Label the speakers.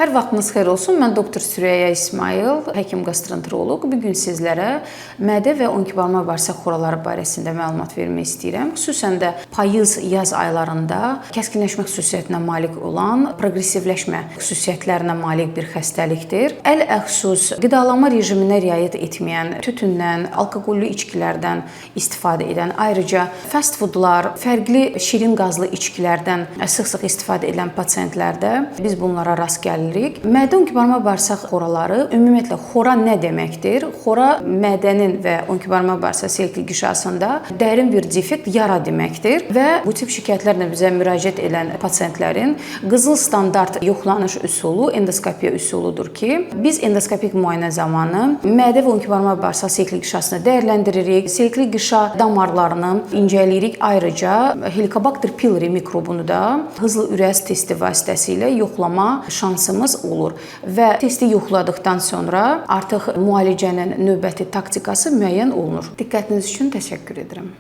Speaker 1: Hər vaxtınız xeyir olsun. Mən doktor Süreyya İsmayıl, həkim gastroenteroloq. Bu gün sizlərə mədə və onkibarma bağırsaq xoraları barəsində məlumat vermək istəyirəm. Xüsusən də payız, yaz aylarında kəskinləşmə xüsusiyyətinə malik olan, proqressivləşmə xüsusiyyətlərinə malik bir xəstəlikdir. Ələxüsus qidalanma rejiminə riayət etməyən, tütündən, alkoqollu içkilərdən istifadə edən, ayrıca fast foodlar, fərqli şirin qazlı içkilərdən sıx-sıx istifadə edən pasientlərdə biz bunlara rast gəlirik. Mədə onkibarma bağırsaq xoraları, ümumiyyətlə xora nə deməkdir? Xora mədənin və onkibarma bağırsaq selkli qişasında dərin bir defekt, yara deməkdir və bu tip şikayətlərlə bizə müraciət edən pasientlərin qızıl standart yoxlanış üsulu endoskopiya üsuludur ki, biz endoskopik müayinə zamanı mədə və onkibarma bağırsaq selkli qişasını dəyərləndiririk, selkli qişa damarlarını incələyirik, ayrıca Helicobacter pylori mikrobunu da hızlı ürəz testi vasitəsilə yoxlama şansımız olur və testi yoxladıqdan sonra artıq müalicənin növbəti taktikası müəyyən olunur. Diqqətiniz üçün təşəkkür edirəm.